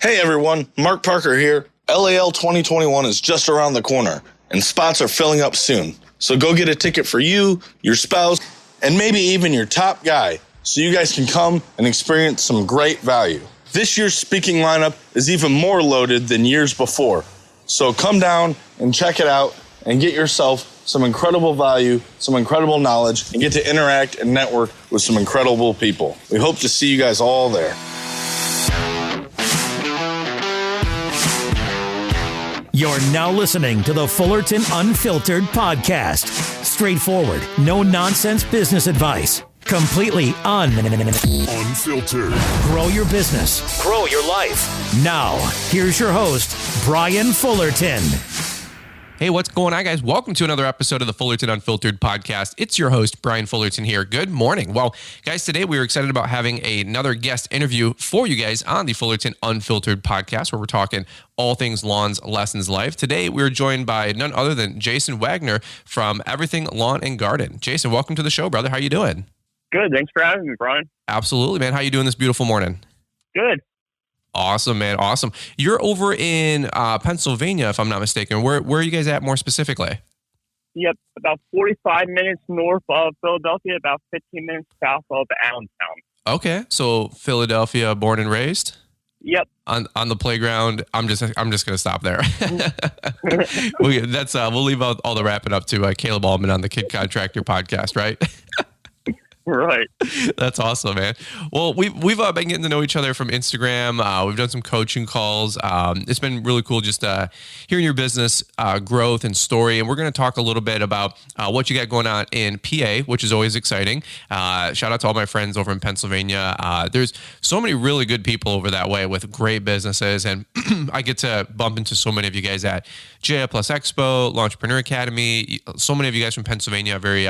Hey everyone, Mark Parker here. LAL 2021 is just around the corner, and spots are filling up soon. So go get a ticket for you, your spouse, and maybe even your top guy, so you guys can come and experience some great value. This year's speaking lineup is even more loaded than years before. So come down and check it out and get yourself some incredible value, some incredible knowledge, and get to interact and network with some incredible people. We hope to see you guys all there. You're now listening to the Fullerton Unfiltered podcast. Straightforward, no nonsense business advice. Completely unfiltered. Grow your business. Grow your life. Now, here's your host, Brian Fullerton. Hey, what's going on, guys? Welcome to another episode of the Fullerton Unfiltered podcast. It's your host, Brian Fullerton here. Good morning. Well, guys, today we are excited about having another guest interview for you guys on the Fullerton Unfiltered podcast, where we're talking all things lawns, lessons, life. Today, we're joined by none other than Jason Wagner from Everything Lawn and Garden. Jason, welcome to the show, brother. How you doing? Good. Thanks for having me, Brian. Absolutely, man. How you doing this beautiful morning? Good. Awesome, man. Awesome. You're over in Pennsylvania, if I'm not mistaken. Where are you guys at more specifically? Yep. About 45 minutes north of Philadelphia, about 15 minutes south of Allentown. Okay. So Philadelphia, born and raised? Yep. On the playground. I'm just going to stop there. We'll leave out all the wrapping up to Caleb Allman on the Kid Contractor podcast, right? Right. That's awesome, man. Well, we've been getting to know each other from Instagram. We've done some coaching calls. It's been really cool just hearing your business growth and story. And we're going to talk a little bit about what you got going on in PA, which is always exciting. Shout out to all my friends over in Pennsylvania. There's so many really good people over that way with great businesses. And I get to bump into so many of you guys at JA Plus Expo, Entrepreneur Academy. So many of you guys from Pennsylvania are very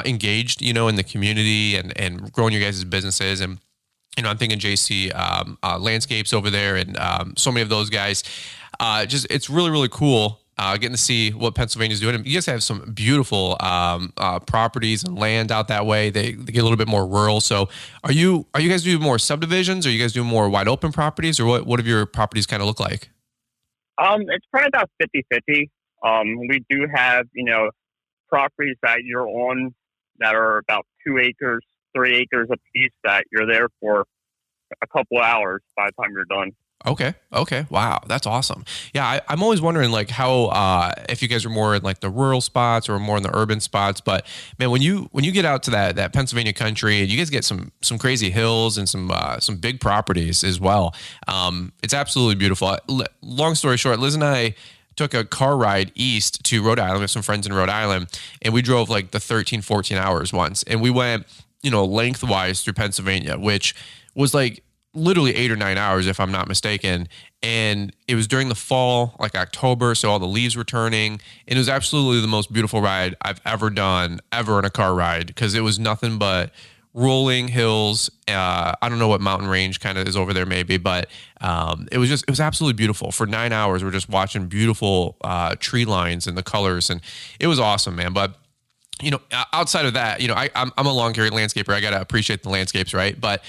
engaged, in the community and growing your guys' businesses. And, I'm thinking JC Landscapes over there and so many of those guys. It's really, really cool getting to see what Pennsylvania's doing. And you guys have some beautiful properties and land out that way. They get a little bit more rural. So are you guys doing more subdivisions? Or are you guys doing more wide open properties? Or what do your properties kind of look like? It's probably about 50-50. We do have, properties that you're on that are about 2 acres, 3 acres a piece that you're there for a couple hours by the time you're done. Okay. Wow. That's awesome. Yeah. I'm always wondering how, if you guys are more in the rural spots or more in the urban spots, but man, when you get out to that Pennsylvania country, you guys get some crazy hills and some big properties as well. It's absolutely beautiful. Long story short, Liz and I took a car ride east to Rhode Island. We have some friends in Rhode Island, and we drove the 13, 14 hours once. And we went, lengthwise through Pennsylvania, which was literally 8 or 9 hours, if I'm not mistaken. And it was during the fall, October. So all the leaves were turning, and it was absolutely the most beautiful ride I've ever done in a car ride. Because it was nothing but rolling hills. I don't know what mountain range kind of is over there maybe, but it was absolutely beautiful. For 9 hours, we're just watching beautiful tree lines and the colors, and it was awesome, man. But outside of that, I'm a lawn care landscaper. I got to appreciate the landscapes, right? But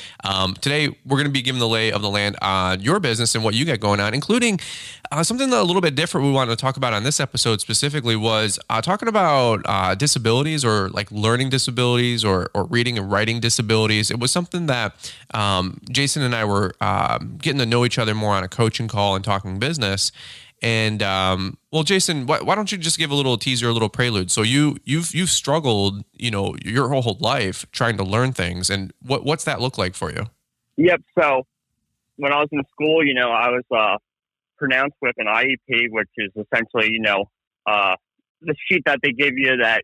today we're going to be giving the lay of the land on your business and what you got going on, including something a little bit different we wanted to talk about on this episode specifically was talking about disabilities or learning disabilities or reading and writing disabilities. It was something that Jason and I were getting to know each other more on a coaching call and talking business. And well, Jason, why don't you just give a little teaser, a little prelude? So you've struggled, your whole life trying to learn things, and what's that look like for you? Yep. So when I was in school, I was pronounced with an IEP, which is essentially, the sheet that they give you that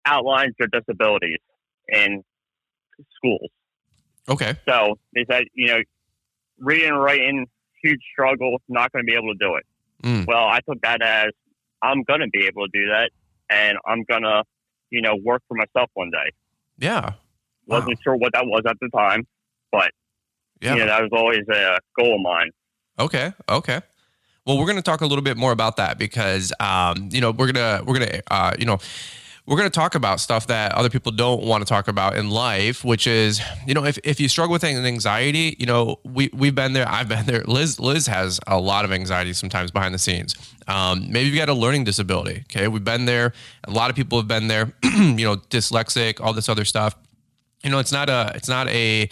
outlines your disabilities in schools. Okay. So they said, reading and writing, huge struggle, not going to be able to do it. Well, I took that as I'm going to be able to do that, and I'm going to, work for myself one day. Yeah. Wasn't sure what that was at the time, but, that was always a goal of mine. Okay. Well, we're going to talk a little bit more about that because, we're going to we're going to talk about stuff that other people don't want to talk about in life, which is, if you struggle with anxiety, we've been there. I've been there. Liz has a lot of anxiety sometimes behind the scenes. Maybe you've got a learning disability. Okay. We've been there. A lot of people have been there, dyslexic, all this other stuff. It's not an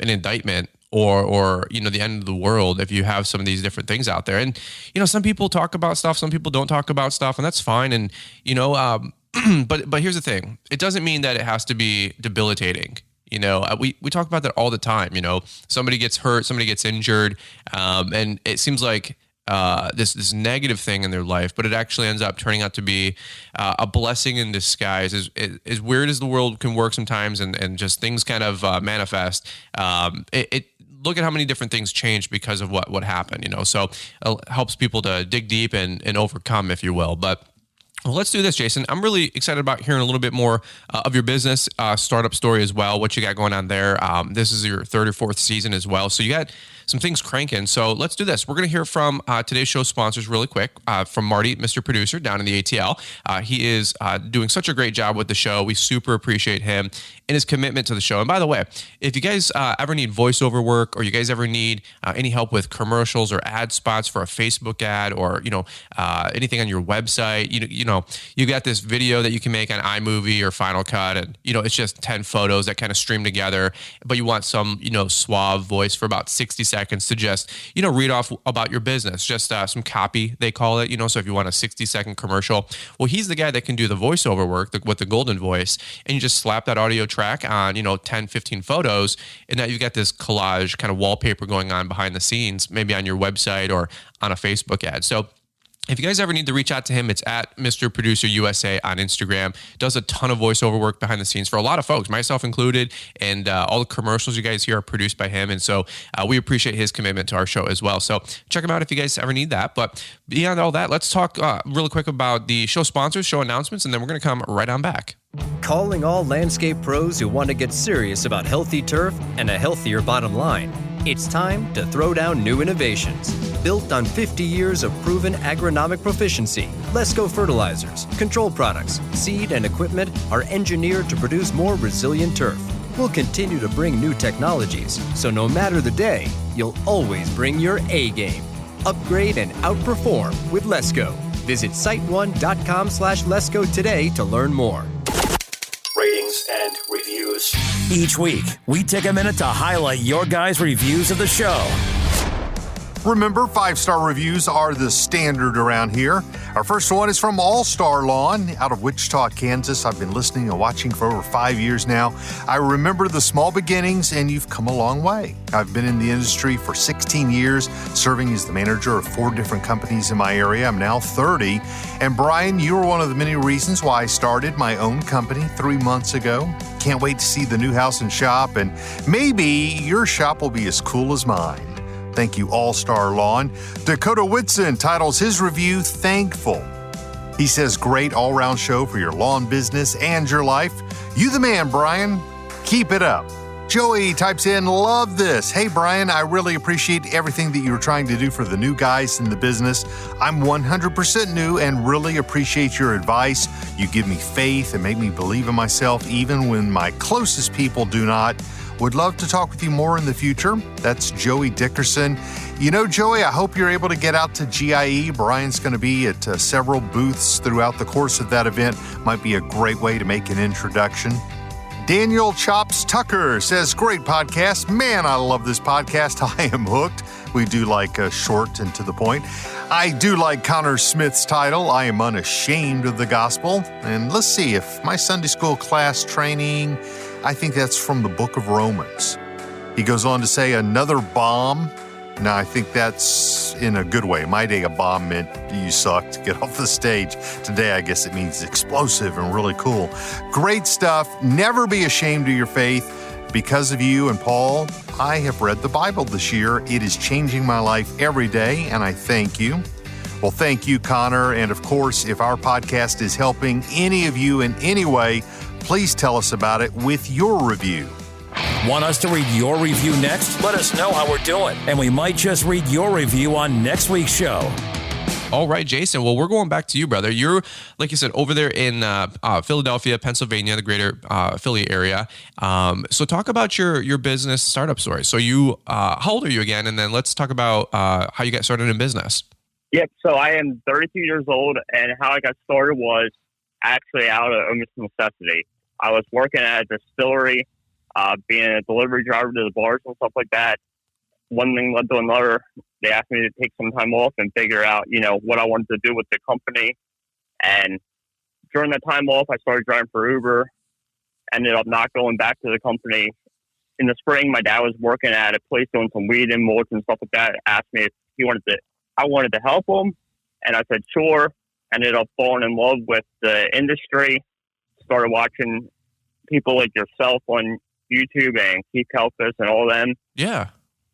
indictment or the end of the world if you have some of these different things out there. And, some people talk about stuff, some people don't talk about stuff, and that's fine. And, but here's the thing. It doesn't mean that it has to be debilitating. We talk about that all the time. Somebody gets hurt, somebody gets injured, and it seems like this negative thing in their life, but it actually ends up turning out to be a blessing in disguise. As weird as the world can work sometimes, and just things kind of manifest. Look at how many different things changed because of what happened. So it helps people to dig deep and overcome, if you will. But well, let's do this, Jason. I'm really excited about hearing a little bit more of your business startup story as well, what you got going on there. This is your third or fourth season as well. So you got some things cranking. So let's do this. We're going to hear from today's show sponsors really quick, from Marty, Mr. Producer, down in the ATL. He is doing such a great job with the show. We super appreciate him and his commitment to the show. And by the way, if you guys ever need voiceover work, or you guys ever need any help with commercials or ad spots for a Facebook ad, or anything on your website, you got this video that you can make on iMovie or Final Cut, and it's just 10 photos that kind of stream together, but you want some suave voice for about 60 seconds to just read off about your business, just some copy, they call it. So if you want a 60-second commercial, well, he's the guy that can do the voiceover work with the golden voice, and you just slap that audio track on 10, 15 photos, and now you've got this collage kind of wallpaper going on behind the scenes, maybe on your website or on a Facebook ad. So if you guys ever need to reach out to him, it's at Mr. Producer USA on Instagram. Does a ton of voiceover work behind the scenes for a lot of folks, myself included, and all the commercials you guys hear are produced by him. And so we appreciate his commitment to our show as well. So check him out if you guys ever need that. But beyond all that, let's talk really quick about the show sponsors, show announcements, and then we're going to come right on back. Calling all landscape pros who want to get serious about healthy turf and a healthier bottom line. It's time to throw down new innovations. Built on 50 years of proven agronomic proficiency, Lesco fertilizers, control products, seed, and equipment are engineered to produce more resilient turf. We'll continue to bring new technologies, so no matter the day, you'll always bring your A game. Upgrade and outperform with Lesco. Visit siteone.com/Lesco today to learn more. Ratings and reviews. Each week, we take a minute to highlight your guys' reviews of the show. Remember, 5-star reviews are the standard around here. Our first one is from All Star Lawn out of Wichita, Kansas. I've been listening and watching for over 5 years now. I remember the small beginnings, and you've come a long way. I've been in the industry for 16 years, serving as the manager of 4 different companies in my area. I'm now 30. And Brian, you were one of the many reasons why I started my own company 3 months ago. Can't wait to see the new house and shop, and maybe your shop will be as cool as mine. Thank you, All Star Lawn. Dakota Whitson titles his review Thankful. He says, great all-round show for your lawn business and your life. You the man, Brian. Keep it up. Joey types in, love this. Hey, Brian, I really appreciate everything that you're trying to do for the new guys in the business. I'm 100% new and really appreciate your advice. You give me faith and make me believe in myself even when my closest people do not. Would love to talk with you more in the future. That's Joey Dickerson. Joey, I hope you're able to get out to GIE. Brian's going to be at several booths throughout the course of that event. Might be a great way to make an introduction. Daniel Chops Tucker says, great podcast. Man, I love this podcast. I am hooked. We do like short and to the point. I do like Connor Smith's title, I am unashamed of the gospel. And let's see, if my Sunday school class training, I think that's from the book of Romans. He goes on to say, another bomb. Now, I think that's in a good way. My day, a bomb meant you sucked, get off the stage. Today, I guess it means explosive and really cool. Great stuff. Never be ashamed of your faith. Because of you and Paul, I have read the Bible this year. It is changing my life every day, and I thank you. Well, thank you, Connor. And of course, if our podcast is helping any of you in any way, please tell us about it with your review. Want us to read your review next? Let us know how we're doing, and we might just read your review on next week's show. All right, Jason. Well, we're going back to you, brother. You're, like you said, over there in Philadelphia, Pennsylvania, the greater Philly area. So talk about your business startup story. So you, how old are you again? And then let's talk about how you got started in business. Yep. So I am 32 years old, and how I got started was actually out of almost necessity. I was working at a distillery, being a delivery driver to the bars and stuff like that. One thing led to another. They asked me to take some time off and figure out, what I wanted to do with the company. And during that time off, I started driving for Uber. Ended up not going back to the company. In the spring, my dad was working at a place doing some weed and mulch and stuff like that. Asked me if I wanted to help him. And I said, sure. Ended up falling in love with the industry. Started watching people like yourself on YouTube and Keith Kalfas and all them. Yeah.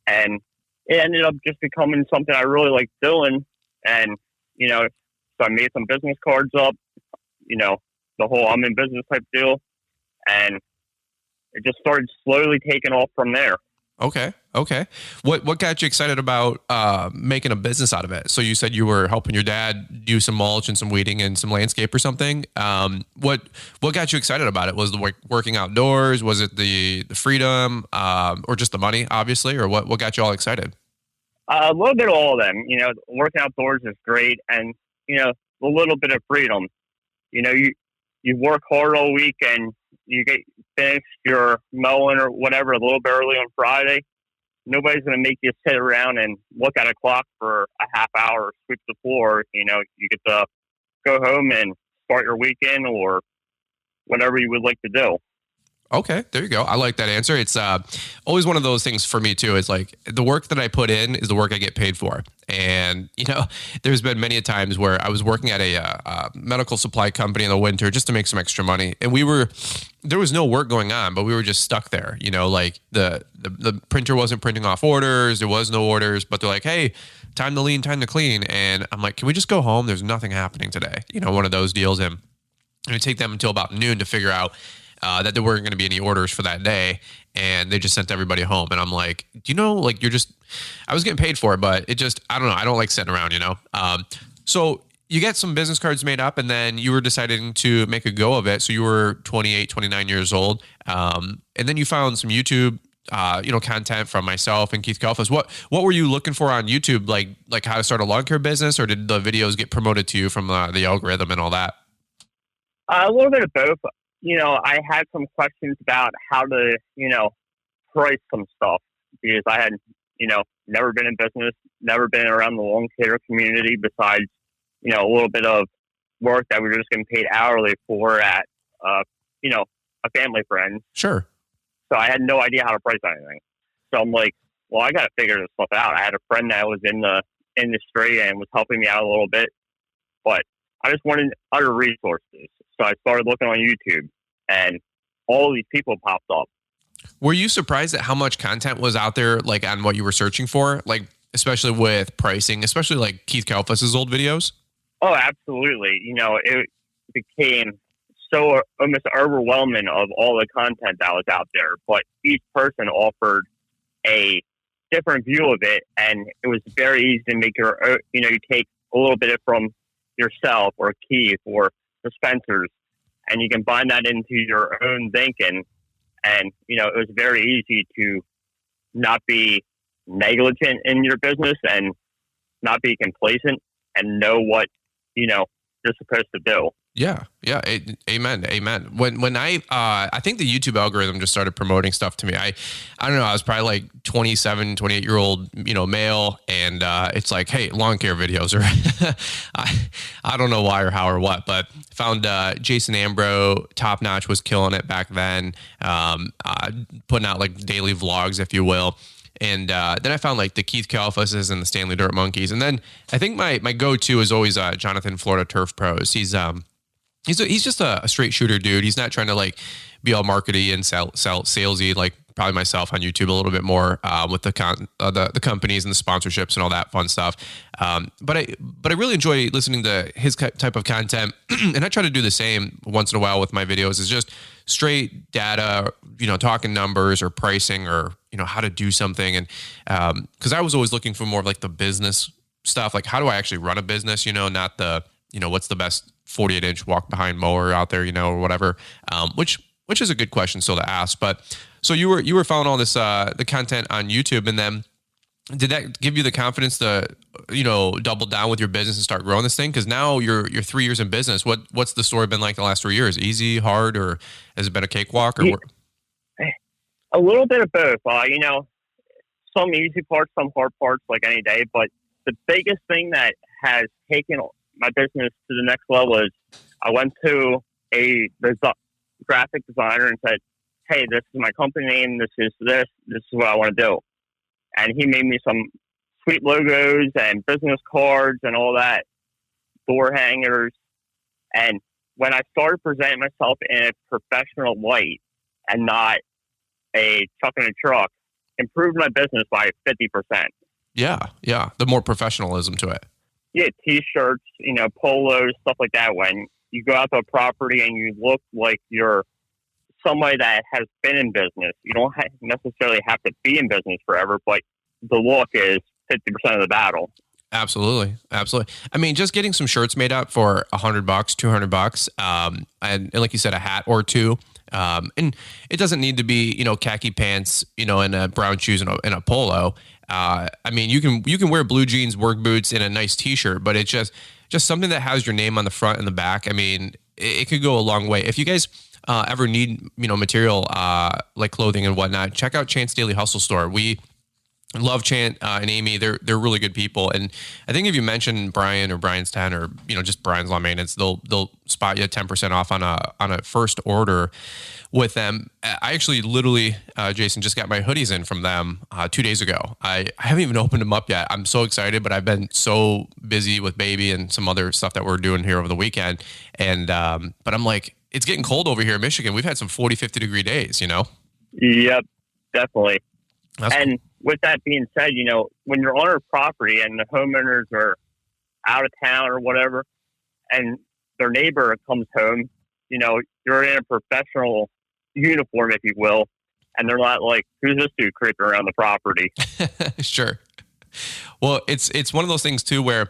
And it ended up just becoming something I really liked doing. And, so I made some business cards up, the whole I'm in business type deal. And it just started slowly taking off from there. Okay. What got you excited about making a business out of it? So you said you were helping your dad do some mulch and some weeding and some landscape or something. What got you excited about it? Was the working outdoors? Was it the freedom, or just the money, obviously? Or what got you all excited? A little bit of all of them. Working outdoors is great, and a little bit of freedom. You work hard all week and you get finished your mowing or whatever a little bit early on Friday. Nobody's going to make you sit around and look at a clock for a half hour or sweep the floor. You get to go home and start your weekend or whatever you would like to do. Okay, there you go. I like that answer. It's always one of those things for me too. It's like the work that I put in is the work I get paid for. And, there's been many a times where I was working at a medical supply company in the winter just to make some extra money. And there was no work going on, but we were just stuck there. Like the printer wasn't printing off orders. There was no orders, but they're like, hey, time to lean, time to clean. And I'm like, can we just go home? There's nothing happening today. One of those deals. And it would take them until about noon to figure out that there weren't going to be any orders for that day, and they just sent everybody home. And I'm like, I was getting paid for it, but I don't know. I don't like sitting around, So you get some business cards made up, and then you were deciding to make a go of it. So you were 28, 29 years old. And then you found some YouTube, content from myself and Keith Kalfas. What were you looking for on YouTube? Like how to start a lawn care business, or did the videos get promoted to you from the algorithm and all that? A little bit of both. I had some questions about how to, price some stuff, because I had, never been in business, never been around the lawn care community besides, a little bit of work that we were just getting paid hourly for at, a family friend. Sure. So I had no idea how to price anything. So I'm like, well, I got to figure this stuff out. I had a friend that was in the industry and was helping me out a little bit, but I just wanted other resources. So I started looking on YouTube, and all these people popped up. Were you surprised at how much content was out there, like on what you were searching for? Like, especially with pricing, especially like Keith Kalfas' old videos? Oh, absolutely. It became so almost overwhelming of all the content that was out there, but each person offered a different view of it, and it was very easy to make you take a little bit from yourself or Keith or the Spencers, and you can bind that into your own thinking. And, it was very easy to not be negligent in your business and not be complacent and know what, you're supposed to do. Yeah. Amen. When I think the YouTube algorithm just started promoting stuff to me. I don't know. I was probably like 27, 28-year-old, male. And it's like, hey, lawn care videos. Or I don't know why or how or what, but found Jason Ambro, Top Notch, was killing it back then. Putting out like daily vlogs, if you will. And then I found like the Keith Kalfases and the Stanley Dirt Monkeys. And then I think my go-to is always Jonathan Florida Turf Pros. He's just a straight shooter dude. He's not trying to like be all markety and sell salesy like probably myself on YouTube a little bit more with the companies and the sponsorships and all that fun stuff. But I really enjoy listening to his type of content, and I try to do the same once in a while with my videos. It's just straight data, talking numbers or pricing or how to do something, and because I was always looking for more of like the business stuff, like how do I actually run a business, not the, what's the best 48-inch walk behind mower out there, or whatever, which is a good question still to ask. But so you were following all this, the content on YouTube, and then did that give you the confidence to, double down with your business and start growing this thing? Because now you're 3 years in business. What's the story been like the last 3 years? Easy, hard, or has it been a cakewalk? Or a little bit of both. Some easy parts, some hard parts, like any day. But the biggest thing that has taken my business to the next level is I went to a graphic designer and said, "Hey, this is my company name. This is what I want to do." And he made me some sweet logos and business cards and all that, door hangers. And when I started presenting myself in a professional light and not a chuck in a truck, improved my business by 50%. Yeah. The more professionalism to it. Yeah, T-shirts, polos, stuff like that. When you go out to a property and you look like you're somebody that has been in business, you don't necessarily have to be in business forever, but the look is 50% of the battle. Absolutely. I mean, just getting some shirts made up for $100, $200, and like you said, a hat or two. And it doesn't need to be, khaki pants, and brown shoes and a polo. I mean, you can wear blue jeans, work boots, and a nice T-shirt, but it's just something that has your name on the front and the back. I mean, it could go a long way. If you guys ever need, material like clothing and whatnot, check out Chance Daily Hustle Store. We love Chant and Amy. They're really good people. And I think if you mention Brian or Brian's 10 or, just Brian's Lawn Maintenance, they'll spot you 10% off on a first order with them. I actually literally, Jason, just got my hoodies in from them 2 days ago. I haven't even opened them up yet. I'm so excited, but I've been so busy with baby and some other stuff that we're doing here over the weekend. And, but I'm like, it's getting cold over here in Michigan. We've had some 40, 50 degree days, Yep, definitely. That's and with that being said, when you're on a property and the homeowners are out of town or whatever, and their neighbor comes home, you're in a professional uniform, if you will, and they're not like, "Who's this dude creeping around the property?" Sure. Well, it's one of those things too where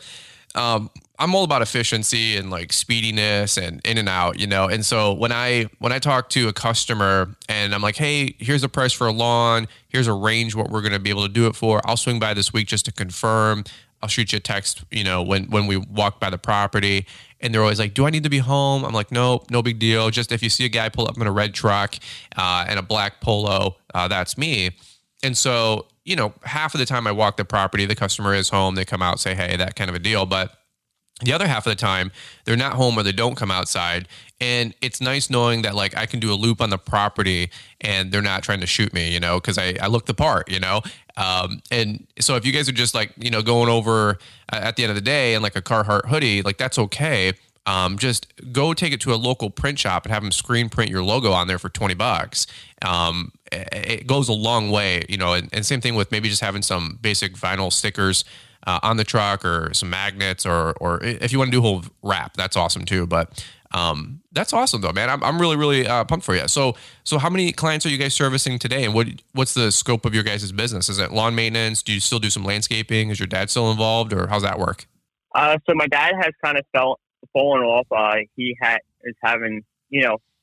I'm all about efficiency and like speediness and in and out, And so when I talk to a customer and I'm like, "Hey, here's the price for a lawn. Here's a range what we're going to be able to do it for. I'll swing by this week just to confirm. I'll shoot you a text, when we walk by the property." And they're always like, "Do I need to be home?" I'm like, "No big deal. Just if you see a guy pull up in a red truck and a black polo, that's me." And so, half of the time I walk the property, the customer is home. They come out, say, "Hey," that kind of a deal. But the other half of the time, they're not home or they don't come outside. And it's nice knowing that like I can do a loop on the property and they're not trying to shoot me, because I look the part, and so if you guys are just like, going over at the end of the day and like a Carhartt hoodie, like that's okay. Just go take it to a local print shop and have them screen print your logo on there for $20. It goes a long way, and same thing with maybe just having some basic vinyl stickers on the truck or some magnets or if you want to do a whole wrap, that's awesome too. But that's awesome though, man. I'm really, really pumped for you. So how many clients are you guys servicing today? And what's the scope of your guys' business? Is it lawn maintenance? Do you still do some landscaping? Is your dad still involved, or how's that work? So my dad has kind of fallen off. He is having,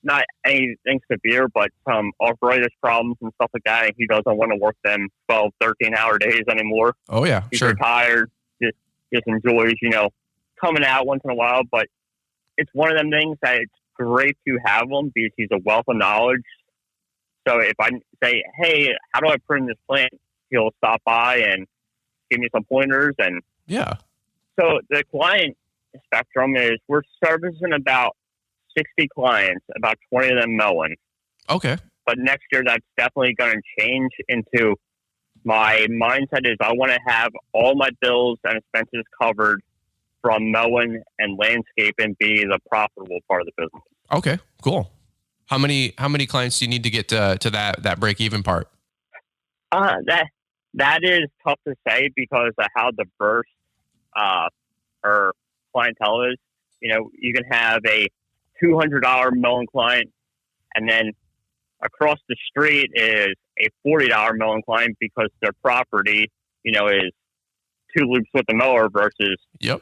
not anything severe, but some arthritis problems and stuff like that. And he doesn't want to work them 12, 13-hour days anymore. Oh, yeah, He's sure. retired, just enjoys, coming out once in a while. But it's one of them things that it's great to have him because he's a wealth of knowledge. So if I say, "Hey, how do I prune this plant?" he'll stop by and give me some pointers. And yeah. So the client spectrum is we're servicing about 60 clients, about 20 of them mowing. Okay. But next year, that's definitely going to change into my mindset is I want to have all my bills and expenses covered from mowing and landscaping be the profitable part of the business. Okay, cool. How many clients do you need to get to that break even part? That is tough to say because of how diverse our clientele is. You can have a $200 mowing client, and then across the street is a $40 mowing client because their property, is 2 loops with the mower versus Yep.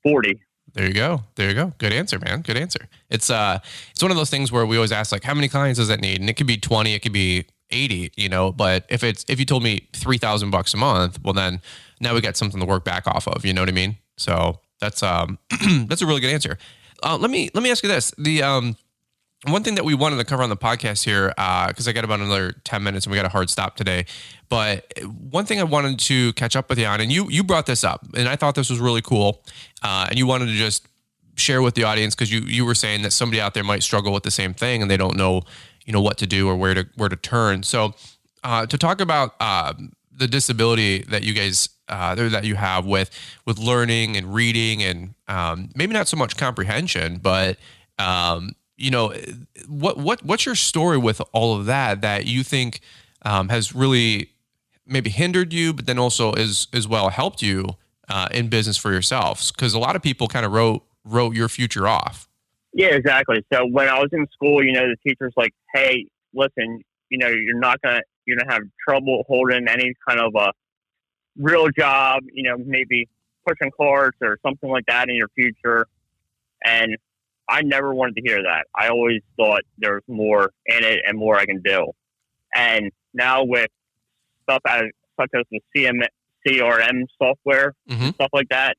40. There you go. There you go. Good answer, man. Good answer. It's one of those things where we always ask, like, how many clients does that need? And it could be 20, it could be 80, but if you told me $3,000 a month, well, then now we got something to work back off of, you know what I mean? So that's that's a really good answer. Let me ask you this. The one thing that we wanted to cover on the podcast here, because I got about another 10 minutes and we got a hard stop today. But one thing I wanted to catch up with you on, and you brought this up, and I thought this was really cool. And you wanted to just share with the audience because you were saying that somebody out there might struggle with the same thing and they don't know, what to do or where to turn. So to talk about the disability that you guys that you have with learning and reading and maybe not so much comprehension, but what's your story with all of that you think has really maybe hindered you, but then also as well helped you in business for yourselves? Because a lot of people kind of wrote your future off. Yeah, exactly. So when I was in school, the teacher's like, hey, listen, you're gonna have trouble holding any kind of a real job, maybe pushing carts or something like that in your future. And I never wanted to hear that. I always thought there was more in it and more I can do. And now with stuff such as the CRM software, stuff like that,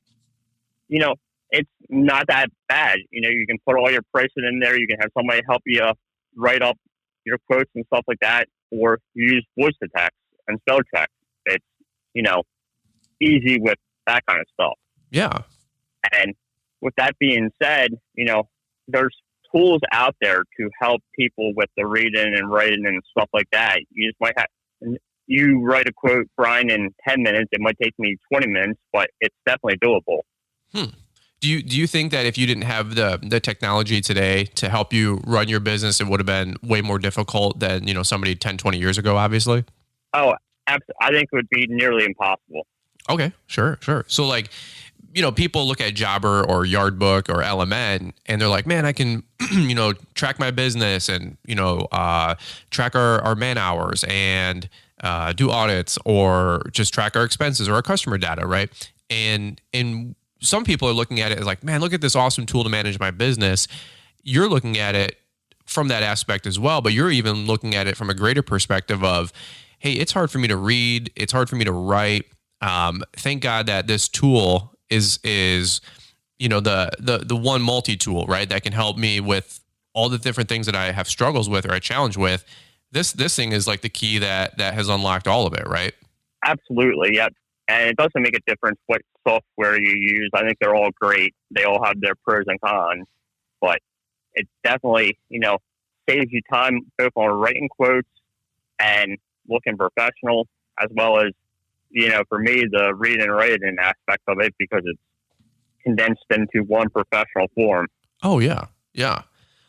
it's not that bad. You can put all your pricing in there. You can have somebody help you write up your quotes and stuff like that, or use voice to text and spell check. It's, easy with that kind of stuff. Yeah. And with that being said, there's tools out there to help people with the reading and writing and stuff like that. You just might you write a quote, Brian, in 10 minutes. It might take me 20 minutes, but it's definitely doable. Do you think that if you didn't have the technology today to help you run your business, it would have been way more difficult than, somebody 10, 20 years ago, obviously? Oh, absolutely. I think it would be nearly impossible. Okay, sure. So people look at Jobber or Yardbook or LMN and they're like, man, I can, track my business and, track our man hours and do audits or just track our expenses or our customer data, right? And some people are looking at it as like, man, look at this awesome tool to manage my business. You're looking at it from that aspect as well, but you're even looking at it from a greater perspective of, hey, it's hard for me to read. It's hard for me to write. Thank God that this tool is the one multi-tool, right? That can help me with all the different things that I have struggles with or I challenge with. This thing is like the key that has unlocked all of it, right? Absolutely. Yep. And it doesn't make a difference what software you use. I think they're all great. They all have their pros and cons, but it definitely, saves you time both on writing quotes and looking professional, as well as, for me, the reading and writing aspect of it, because it's condensed into one professional form. Oh, yeah. Yeah.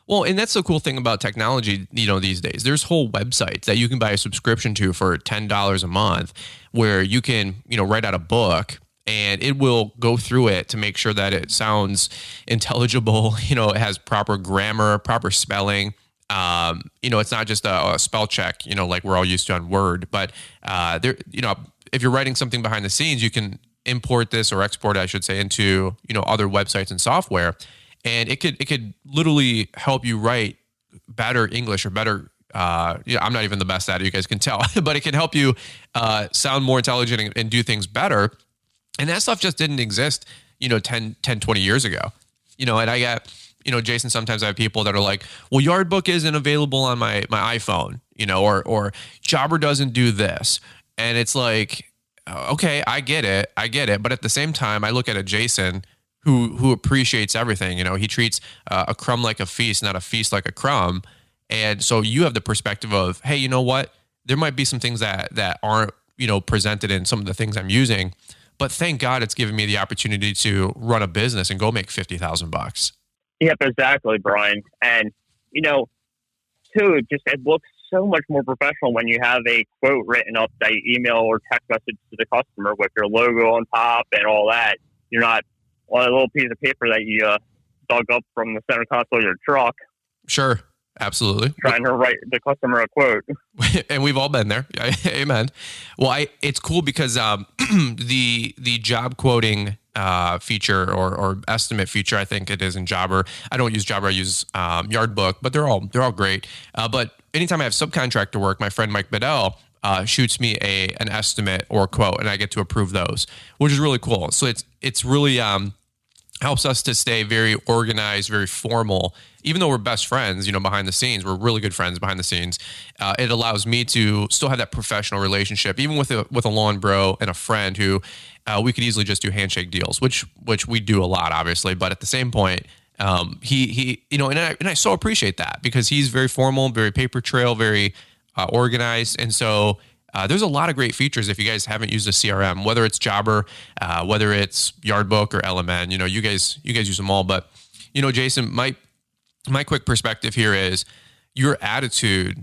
Well, and that's the cool thing about technology, these days. There's whole websites that you can buy a subscription to for $10 a month where you can, write out a book and it will go through it to make sure that it sounds intelligible. It has proper grammar, proper spelling. It's not just a spell check, like we're all used to on Word, but if you're writing something behind the scenes, you can import this or export, I should say, into, other websites and software. And it could literally help you write better English or better. I'm not even the best at it, you guys can tell, but it can help you sound more intelligent and do things better. And that stuff just didn't exist, 10, 20 years ago. And I got, Jason, sometimes I have people that are like, well, Yardbook isn't available on my iPhone, or Jobber doesn't do this. And it's like, okay, I get it. But at the same time, I look at a Jason who appreciates everything. He treats a crumb like a feast, not a feast like a crumb. And so you have the perspective of, hey, you know what? There might be some things that aren't, presented in some of the things I'm using, but thank God it's given me the opportunity to run a business and go make $50,000. Yep, exactly, Brian. And, too, it looks so much more professional when you have a quote written up that you email or text message to the customer with your logo on top and all that. You're not on a little piece of paper that you dug up from the center console of your truck. Sure. Absolutely. trying to write the customer a quote. And we've all been there. Amen. Well, it's cool because the job quoting feature or estimate feature, I think it is in Jobber. I don't use Jobber. I use Yardbook, but they're all great. But anytime I have subcontractor work, my friend Mike Bedell shoots me an estimate or quote, and I get to approve those, which is really cool. So it's really helps us to stay very organized, very formal. Even though we're best friends, behind the scenes, we're really good friends behind the scenes. It allows me to still have that professional relationship, even with a lawn bro and a friend who we could easily just do handshake deals, which we do a lot, obviously. But at the same point, he and I so appreciate that because he's very formal, very paper trail, very organized, and so. There's a lot of great features if you guys haven't used a CRM, whether it's Jobber, whether it's Yardbook or LMN. You guys use them all. But Jason, my quick perspective here is your attitude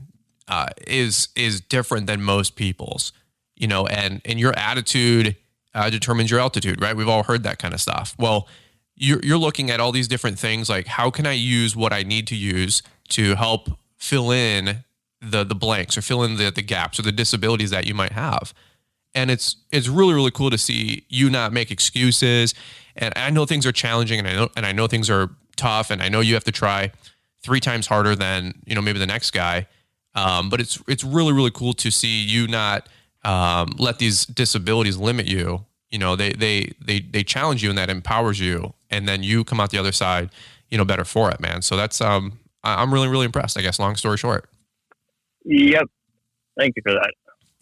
is different than most people's. And your attitude determines your altitude, right? We've all heard that kind of stuff. Well, you're looking at all these different things, like how can I use what I need to use to help fill in the blanks or fill in the gaps or the disabilities that you might have. And it's really, really cool to see you not make excuses. And I know things are challenging and I know things are tough and I know you have to try 3 times harder than, maybe the next guy. But it's really, really cool to see you not let these disabilities limit you. They challenge you and that empowers you. And then you come out the other side, better for it, man. So that's, I'm really, really impressed, I guess, long story short. Yep. Thank you for that.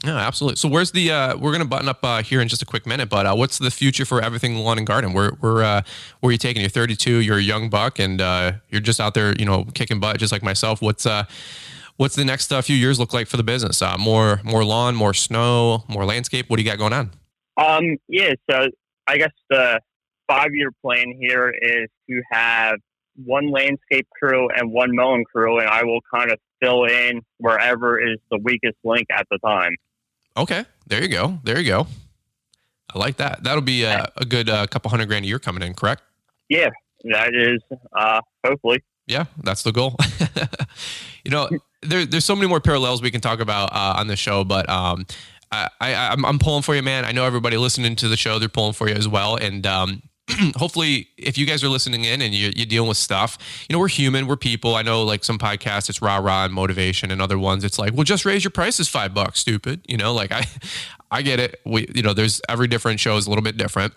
Yeah, absolutely. So where's we're going to button up here in just a quick minute, but what's the future for Everything Lawn and Garden? Where are you taking? You're 32, you're a young buck, and you're just out there, kicking butt just like myself. What's the next few years look like for the business? More lawn, more snow, more landscape? What do you got going on? Yeah, so I guess the 5-year plan here is to have 1 landscape crew and 1 mowing crew, and I will kind of fill in wherever is the weakest link at the time. Okay, there you go. I like that. That'll be a good couple $100,000 a year coming in, correct? Yeah, that is hopefully. Yeah, that's the goal. There's so many more parallels we can talk about on the show, but I'm pulling for you, man. I know everybody listening to the show, they're pulling for you as well, and hopefully if you guys are listening in and you're dealing with stuff, we're human, we're people. I know like some podcasts, it's rah and motivation, and other ones it's like, well, just raise your prices $5, stupid. I get it. There's every different show is a little bit different.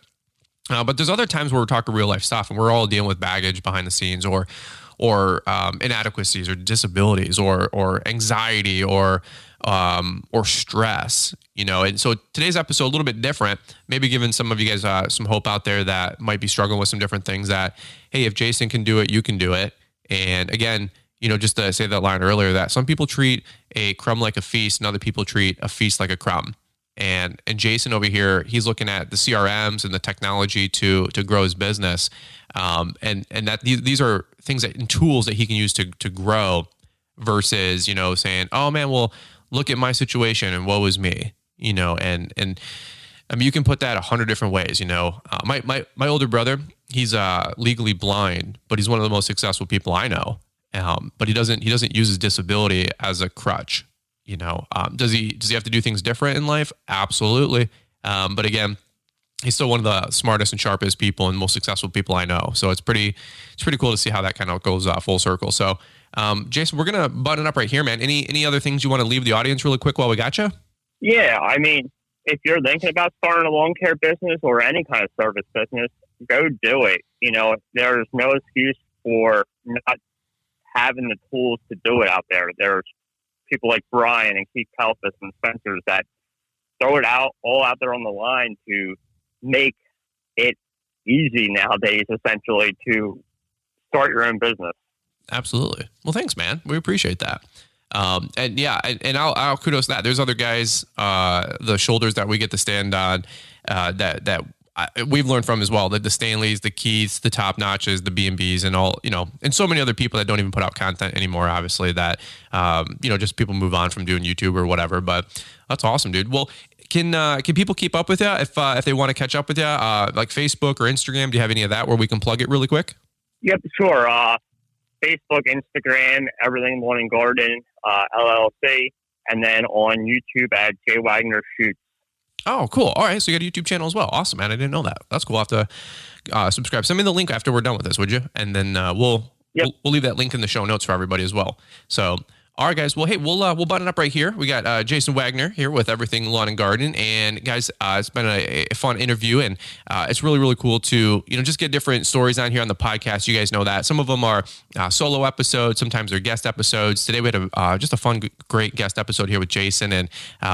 But there's other times where we're talking real life stuff and we're all dealing with baggage behind the scenes or inadequacies or disabilities or anxiety or stress, and so today's episode a little bit different, maybe giving some of you guys some hope out there that might be struggling with some different things that, hey, if Jason can do it, you can do it. And again, just to say that line earlier, that some people treat a crumb like a feast and other people treat a feast like a crumb. And Jason over here, he's looking at the CRMs and the technology to grow his business. And that these are things and tools that he can use to grow versus, saying, oh man, well, look at my situation and woe is me, and I mean, you can put that 100 different ways, my older brother, he's legally blind, but he's one of the most successful people I know. But he doesn't use his disability as a crutch, does he have to do things different in life? Absolutely. But again, he's still one of the smartest and sharpest people and most successful people I know. So it's pretty cool to see how that kind of goes full circle. So, Jason, we're going to button up right here, man. Any other things you want to leave the audience really quick while we got you? Yeah. I mean, if you're thinking about starting a lawn care business or any kind of service business, go do it. There's no excuse for not having the tools to do it out there. There's people like Brian and Keith Kalfas and Spencer's that throw it all out there on the line to make it easy nowadays, essentially, to start your own business. Absolutely. Well, thanks, man. We appreciate that. And yeah, and I'll kudos that. There's other guys, the shoulders that we get to stand on, that we've learned from as well. The Stanleys, the Keiths, the Top Notches, the B&Bs, and all, and so many other people that don't even put out content anymore. Obviously, that just people move on from doing YouTube or whatever. But that's awesome, dude. Well, can people keep up with you if they want to catch up with you, like Facebook or Instagram? Do you have any of that where we can plug it really quick? Yep, sure. Facebook, Instagram, Everything Lawn and Garden, LLC, and then on YouTube at J Wagner Shoots. Oh, cool. All right. So you got a YouTube channel as well. Awesome, man. I didn't know that. That's cool. I'll have to subscribe. Send me the link after we're done with this, would you? And then we'll leave that link in the show notes for everybody as well. So, all right, guys. Well, hey, we'll button up right here. We got Jason Wagner here with Everything Lawn and Garden, and guys, it's been a fun interview, and it's really, really cool to just get different stories on here on the podcast. You guys know that some of them are solo episodes, sometimes they're guest episodes. Today we had just a fun, great guest episode here with Jason, and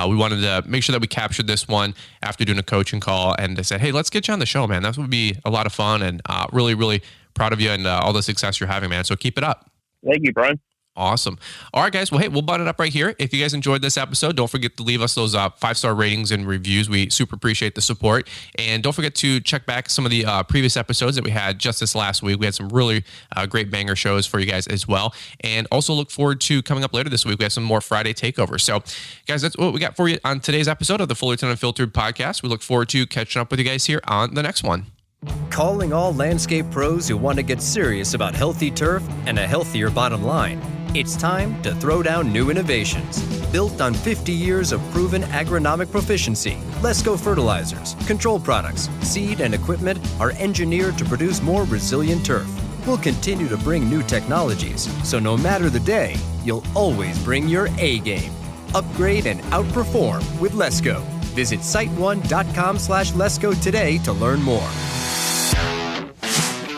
we wanted to make sure that we captured this one after doing a coaching call, and they said, hey, let's get you on the show, man. That would be a lot of fun, and really, really proud of you and all the success you're having, man. So keep it up. Thank you, Brian. Awesome. All right, guys. Well, hey, we'll button it up right here. If you guys enjoyed this episode, don't forget to leave us those 5-star ratings and reviews. We super appreciate the support. And don't forget to check back some of the previous episodes that we had just this last week. We had some really great banger shows for you guys as well. And also look forward to coming up later this week. We have some more Friday takeovers. So, guys, that's what we got for you on today's episode of the Fullerton Unfiltered podcast. We look forward to catching up with you guys here on the next one. Calling all landscape pros who want to get serious about healthy turf and a healthier bottom line. It's time to throw down new innovations. Built on 50 years of proven agronomic proficiency, Lesco fertilizers, control products, seed, and equipment are engineered to produce more resilient turf. We'll continue to bring new technologies, so no matter the day, you'll always bring your A game. Upgrade and outperform with Lesco. Visit siteone.com/Lesco today to learn more.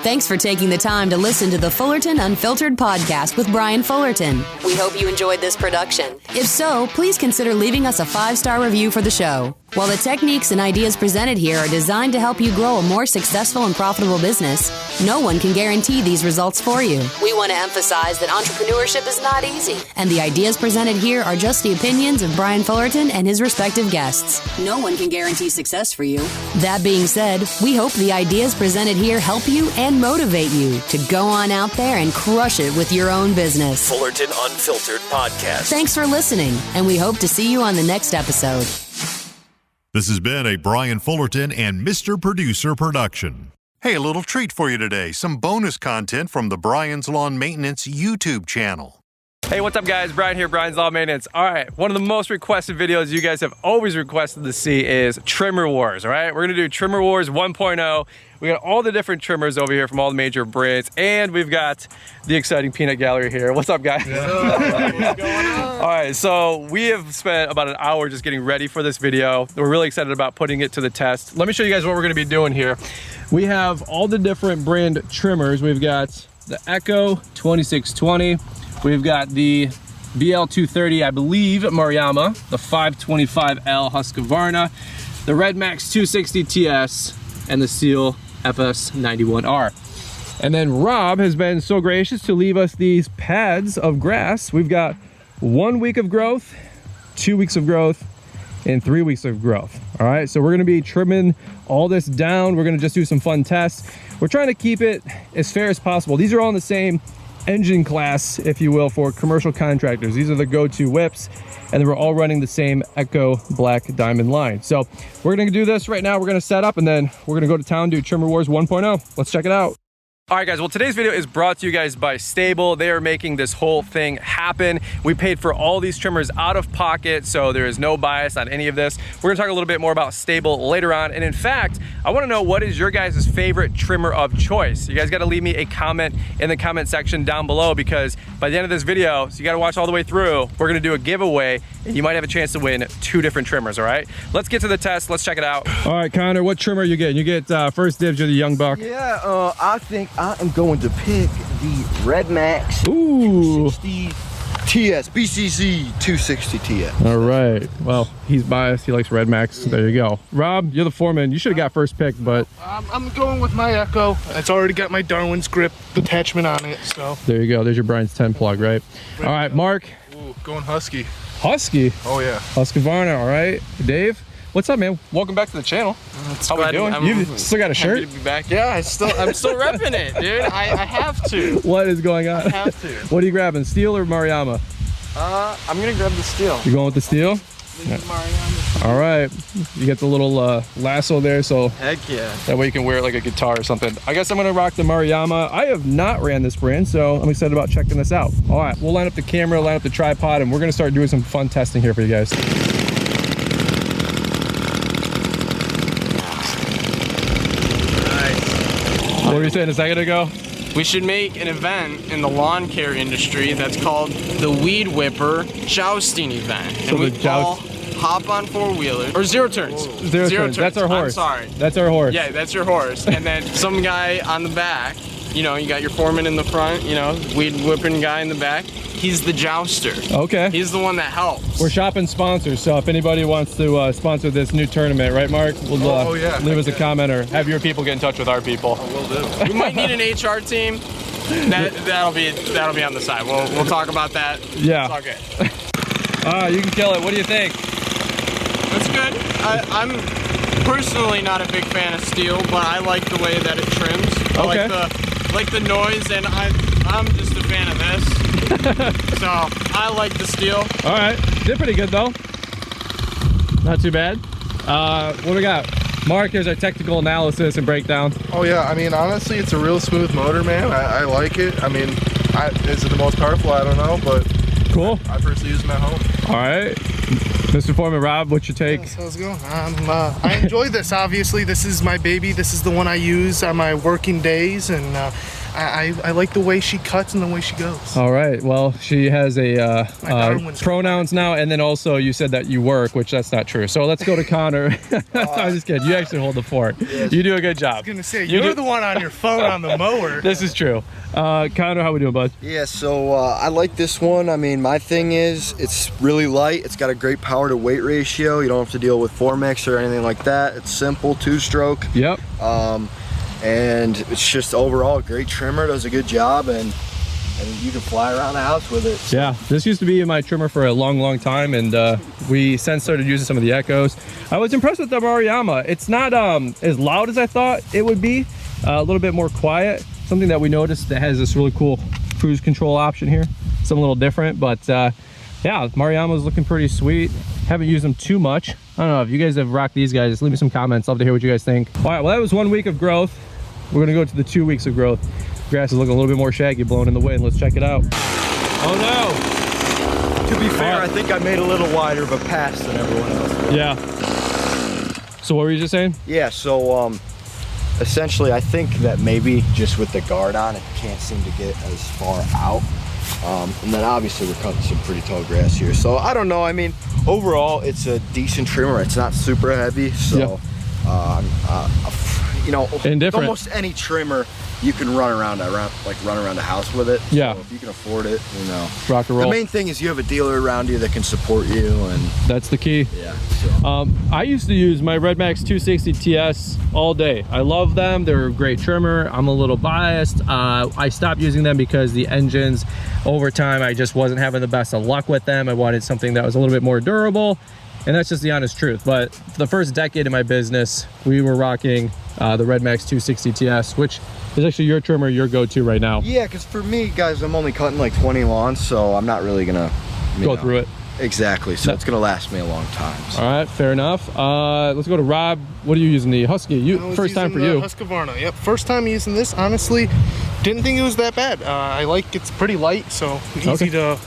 Thanks for taking the time to listen to the Fullerton Unfiltered podcast with Brian Fullerton. We hope you enjoyed this production. If so, please consider leaving us a 5-star review for the show. While the techniques and ideas presented here are designed to help you grow a more successful and profitable business, no one can guarantee these results for you. We want to emphasize that entrepreneurship is not easy, and the ideas presented here are just the opinions of Brian Fullerton and his respective guests. No one can guarantee success for you. That being said, we hope the ideas presented here help you and motivate you to go on out there and crush it with your own business. Fullerton Unfiltered Podcast. Thanks for listening, and we hope to see you on the next episode. This has been a Brian Fullerton and Mr. Producer production. Hey, a little treat for you today. Some bonus content from the Brian's Lawn Maintenance YouTube channel. Hey, what's up, guys? Brian here, Brian's Lawn Maintenance. All right, one of the most requested videos you guys have always requested to see is Trimmer Wars, all right? We're gonna do Trimmer Wars 1.0. We got all the different trimmers over here from all the major brands, and we've got the exciting peanut gallery here. What's up, guys? What's going on? All right, so we have spent about an hour just getting ready for this video. We're really excited about putting it to the test. Let me show you guys what we're gonna be doing here. We have all the different brand trimmers. We've got the Echo 2620. We've got the BL230, I believe, Maruyama, the 525L Husqvarna, the Red Max 260 TS, and the Seal FS91R. And then Rob has been so gracious to leave us these pads of grass. We've got 1 week of growth, 2 weeks of growth, and 3 weeks of growth. All right, so we're gonna be trimming all this down. We're gonna just do some fun tests. We're trying to keep it as fair as possible. These are all in the same engine class, if you will, for commercial contractors. These are the go-to whips, and then we're all running the same Echo Black Diamond line. So we're gonna do this right now. We're gonna set up, and then we're gonna go to town, do Trimmer Wars 1.0. Let's check it out. All right, guys, well, today's video is brought to you guys by Stable. They are making this whole thing happen. We paid for all these trimmers out of pocket, so there is no bias on any of this. We're gonna talk a little bit more about Stable later on. And in fact, I wanna know, what is your guys' favorite trimmer of choice? You guys gotta leave me a comment in the comment section down below, because by the end of this video, so you gotta watch all the way through, we're gonna do a giveaway, and you might have a chance to win 2 different trimmers, all right? Let's get to the test, let's check it out. All right, Connor, what trimmer are you getting? You get first dibs, you're the young buck. Yeah, I think I am going to pick the Red Max 260 TS, BCC 260 TS. All right, well, he's biased, he likes Red Max. There you go. Rob, you're the foreman. You should have got first pick, but I'm going with my Echo. It's already got my Darwin's grip attachment on it, so there you go. There's your Brian's 10 plug, right? All right, Mark. Ooh, going Husky. Husky? Oh yeah. Husqvarna, all right. Dave, what's up, man? Welcome back to the channel. How we doing? You still got a shirt? Happy to be back. Yeah, I'm still repping it, dude. I have to. What is going on? I have to. What are you grabbing, Steel or Maruyama? I'm gonna grab the Steel. You going with the Steel? This is Maruyama All right, you get the little lasso there, so Heck yeah. that way you can wear it like a guitar or something. I guess I'm gonna rock the Maruyama. I have not ran this brand, so I'm excited about checking this out. All right, we'll line up the camera, line up the tripod, and we're gonna start doing some fun testing here for you guys. What were you saying a second ago? We should make an event in the lawn care industry that's called the Weed Whipper Jousting event. So And we the all hop on four-wheelers, or zero turns. Zero turns. That's our horse. I'm sorry. That's our horse. Yeah, that's your horse. And then some guy on the back, you know, you got your foreman in the front, you know, weed whipping guy in the back. He's the jouster. Okay. He's the one that helps. We're shopping sponsors, so if anybody wants to sponsor this new tournament, right, Mark? We'll leave us a comment or have your people get in touch with our people. Will do. We might need an HR team. That'll be on the side. We'll talk about that. Yeah. It's all good. You can kill it. What do you think? That's good. I'm personally not a big fan of steel, but I like the way that it trims. I like the noise, and I'm just a fan of this. So I like the steel. All right, did pretty good though. Not too bad. What do we got? Mark, here's our technical analysis and breakdown. Oh yeah, I mean, honestly, it's a real smooth motor, man. I like it. I mean, is it the most powerful? I don't know, but cool. I personally use them at home. All right, Mr. Foreman, Rob, what's your take? Yes, how's it going? I enjoy this. Obviously, this is my baby. This is the one I use on my working days, and I like the way she cuts and the way she goes. All right, well, she has a pronouns now, and then also you said that you work, which that's not true. So let's go to Connor. I'm just kidding. You actually hold the fort. Yes. You do a good job. I was gonna say, you're the one on your phone on the mower. This is true. Connor, how we doing, bud? Yeah, so I like this one. I mean, my thing is it's really light. It's got a great power to weight ratio. You don't have to deal with Formex or anything like that. It's simple, 2-stroke. Yep. And it's just overall a great trimmer. Does a good job, and you can fly around the house with it. Yeah, this used to be my trimmer for a long time, and we since started using some of the Echoes. I was impressed with the Maruyama. It's not as loud as I thought it would be. A little bit more quiet. Something that we noticed that has this really cool cruise control option here. Something a little different, but yeah, Maruyama's looking pretty sweet. Haven't used them too much. I don't know if you guys have rocked these guys. Just leave me some comments. Love to hear what you guys think. All right, well, that was 1 week of growth. We're gonna go to the 2 weeks of growth. Grass is looking a little bit more shaggy, blowing in the wind. Let's check it out. Oh no! To be fair, I think I made a little wider of a pass than everyone else. Yeah. So what were you just saying? Yeah, so essentially I think that maybe just with the guard on, it can't seem to get as far out. And then obviously we're cutting some pretty tall grass here. So I don't know, I mean, overall it's a decent trimmer. It's not super heavy, so you know, almost any trimmer you can run around the house with it. Yeah. So if you can afford it, you know. Rock and roll. The main thing is you have a dealer around you that can support you, and that's the key. Yeah. So. I used to use my Redmax 260 TS all day. I love them. They're a great trimmer. I'm a little biased. I stopped using them because the engines over time, I just wasn't having the best of luck with them. I wanted something that was a little bit more durable. And that's just the honest truth. But for the first decade of my business, we were rocking the Redmax 260 TS, which is actually your trimmer, your go-to right now. Yeah, because for me, guys, I'm only cutting like 20 lawns, so I'm not really gonna go through it. Exactly, so it's gonna last me a long time. So. All right, fair enough. Let's go to Rob. What are you using? The Husky? First time for you. Husqvarna. Yep, first time using this. Honestly, didn't think it was that bad. I like it's pretty light, so easy to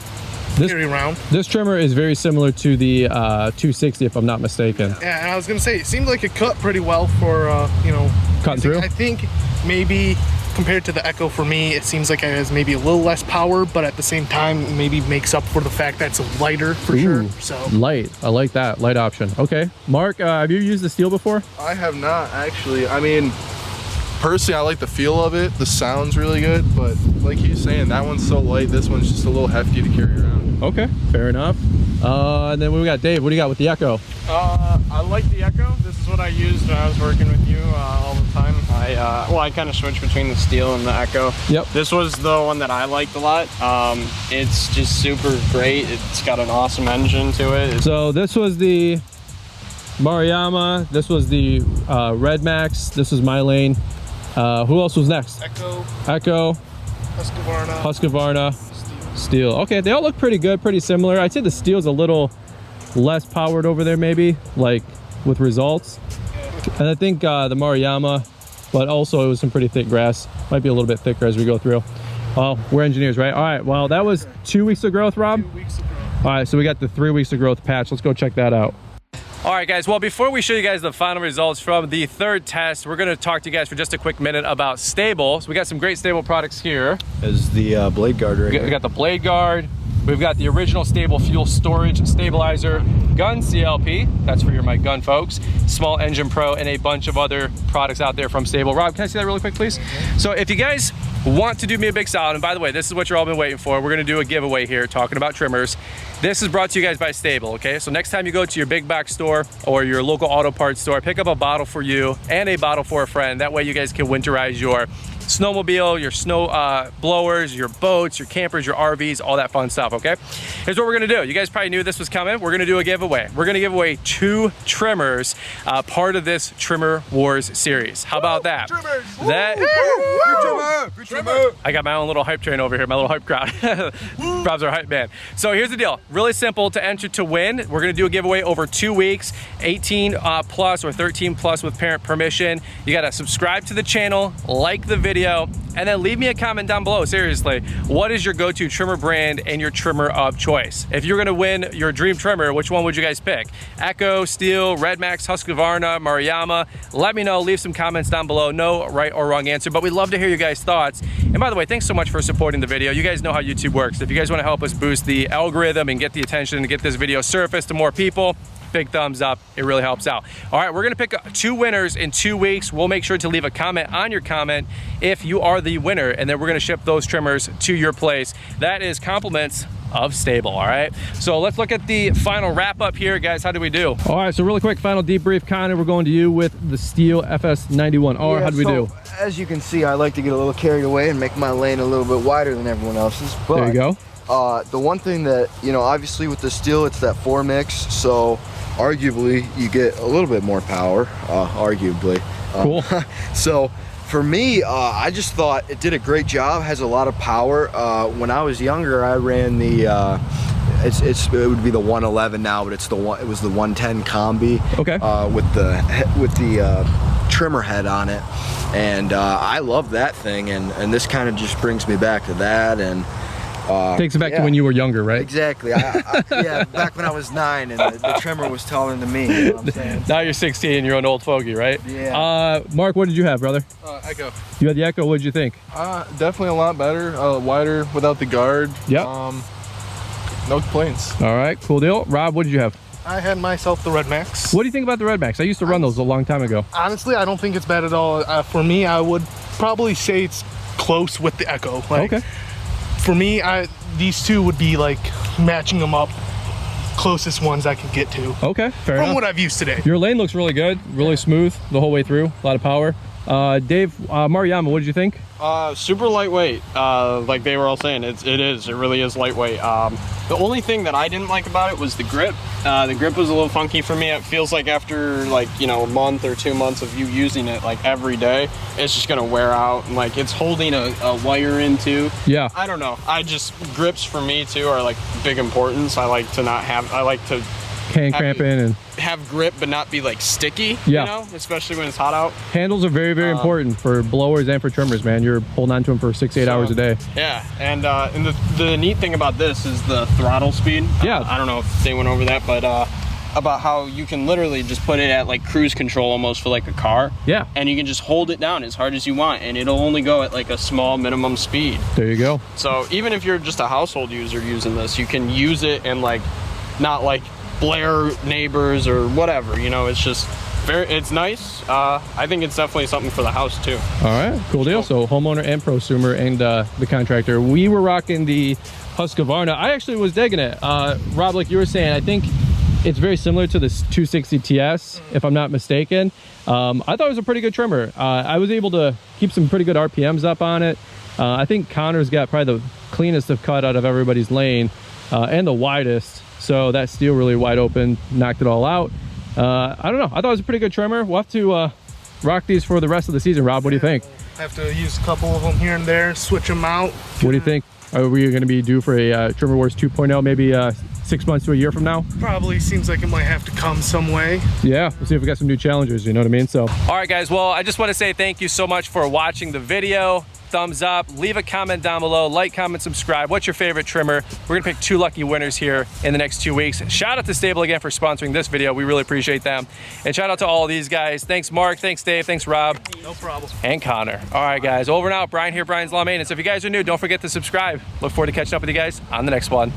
carry around. This trimmer is very similar to the 260, if I'm not mistaken. Yeah, and I was gonna say it seemed like it cut pretty well for you know, cutting through. I think maybe compared to the Echo, for me, it seems like it has maybe a little less power, but at the same time, maybe makes up for the fact that it's lighter for sure. So light, I like that light option. Okay, Mark, have you used the steel before? I have not actually. I mean, personally, I like the feel of it. The sound's really good, but like he's saying, that one's so light. This one's just a little hefty to carry around. Okay, fair enough. And then we got Dave. What do you got with the Echo? I like the Echo. This is what I used when I was working with you all the time. I kind of switched between the steel and the Echo. Yep. This was the one that I liked a lot. It's just super great. It's got an awesome engine to it. So this was the Maruyama. This was the Redmax. This was my lane. Who else was next? Echo. Husqvarna. Steel. Okay, they all look pretty good, pretty similar. I'd say the Steel's a little less powered over there maybe, like with results. And I think the Maruyama, but also it was some pretty thick grass. Might be a little bit thicker as we go through. Well, we're engineers, right? All right, well, that was 2 weeks of growth, Rob? 2 weeks of growth. All right, so we got the 3 weeks of growth patch. Let's go check that out. All right, guys, well, before we show you guys the final results from the third test, we're gonna talk to you guys for just a quick minute about Stable. So we got some great Stable products here. Is the blade guard right here. We got the blade guard. We've got the original Stable fuel storage stabilizer, gun CLP, that's for your my gun folks, small engine pro, and a bunch of other products out there from Stable. Rob, can I see that really quick, please? So if you guys want to do me a big solid, and by the way, this is what you're all been waiting for. We're gonna do a giveaway here talking about trimmers. This is brought to you guys by Stable, okay? So next time you go to your big box store or your local auto parts store, pick up a bottle for you and a bottle for a friend. That way you guys can winterize your snowmobile, your snow blowers, your boats, your campers, your RVs, all that fun stuff, okay? Here's what we're gonna do. You guys probably knew this was coming. We're gonna do a giveaway. We're gonna give away 2 trimmers, part of this Trimmer Wars series. How about that? Trimmers! I got my own little hype train over here, my little hype crowd. Rob's our hype man. So here's the deal. Really simple to enter to win. We're gonna do a giveaway over 2 weeks, 18 plus or 13 plus with parent permission. You gotta subscribe to the channel, like the video, and then leave me a comment down below. Seriously, what is your go-to trimmer brand and your trimmer of choice? If you're gonna win your dream trimmer, which one would you guys pick? Echo, Steel, Red Max, Husqvarna, Maruyama? Let me know, leave some comments down below. No right or wrong answer, but we'd love to hear you guys' thoughts. And by the way, thanks so much for supporting the video. You guys know how YouTube works. If you guys wanna help us boost the algorithm and get the attention and get this video surfaced to more people, big thumbs up, it really helps out. All right, we're gonna pick 2 winners in 2 weeks. We'll make sure to leave a comment on your comment if you are the winner, and then we're gonna ship those trimmers to your place. That is compliments of Stable, all right? So let's look at the final wrap up here, guys. How did we do? All right, so really quick, final debrief. Connor, we're going to you with the Steel FS91. Or how did we do? As you can see, I like to get a little carried away and make my lane a little bit wider than everyone else's. But, there you go. The one thing that, you know, obviously with the Steel, it's that 4 mix, so arguably you get a little bit more power, arguably. Cool. So for me, I just thought it did a great job, has a lot of power. When I was younger, I ran the, it would be the 111 now, but it was the 110 combi. Okay. With the trimmer head on it. And I love that thing, and this kind of just brings me back to that, and takes it back to when you were younger, right? Exactly. Yeah, back when I was 9 and the trimmer was taller than me. You know what I'm saying? Now you're 16, you're an old fogey, right? Yeah. Mark, what did you have, brother? Echo. You had the Echo. What did you think? Definitely a lot better, wider without the guard. Yep. No complaints. All right, cool deal. Rob, what did you have? I had myself the Red Max. What do you think about the Red Max? I used to run those a long time ago. Honestly, I don't think it's bad at all. For me, I would probably say it's close with the Echo. Like, okay. For me, these two would be like matching them up, closest ones I could get to. Okay, fair enough. From what I've used today. Your lane looks really good, really smooth the whole way through. A lot of power. Dave, Maruyama, what did you think? Super lightweight. Like they were all saying, it really is lightweight. The only thing that I didn't like about it was the grip. The grip was a little funky for me. It feels like after a month or 2 months of you using it like every day, it's just gonna wear out, and like it's holding a wire in too. Yeah. I don't know. Grips for me too are like big importance. I like to Hand cramping and have grip but not be like sticky, yeah. You know, especially when it's hot out. Handles are very, very important for blowers and for trimmers, man. You're holding on to them for 6-8 hours a day. Yeah, and the neat thing about this is the throttle speed. Yeah. I don't know if they went over that, but about how you can literally just put it at like cruise control almost for like a car. Yeah. And you can just hold it down as hard as you want, and it'll only go at like a small minimum speed. There you go. So even if you're just a household user using this, you can use it and like not like blare neighbors or whatever, you know. It's just it's nice. I think it's definitely something for the house too. All right, cool deal. So homeowner and prosumer and the contractor. We were rocking the Husqvarna. I actually was digging it. Rob, like you were saying, I think it's very similar to this 260 TS, if I'm not mistaken. I thought it was a pretty good trimmer. I was able to keep some pretty good RPMs up on it. I think Connor's got probably the cleanest of cut out of everybody's lane and the widest. So that steel really wide open, knocked it all out. I don't know. I thought it was a pretty good trimmer. We'll have to rock these for the rest of the season. Rob, what do you think? I have to use a couple of them here and there, switch them out. What do you think? Are we going to be due for a Trimmer Wars 2.0, maybe 6 months to a year from now? Probably seems like it might have to come some way. Yeah, we'll see if we got some new challengers, you know what I mean? So, all right guys, well, I just want to say thank you so much for watching the video. Thumbs up, leave a comment down below, like, comment, subscribe. What's your favorite trimmer? We're gonna pick 2 lucky winners here in the next 2 weeks. Shout out to Stable again for sponsoring this video. We really appreciate them. And shout out to all these guys. Thanks Mark, thanks Dave, thanks Rob. No problem. And Connor. All right guys, over and out. Brian here, Brian's Lawn Maintenance. If you guys are new, don't forget to subscribe. Look forward to catching up with you guys on the next one.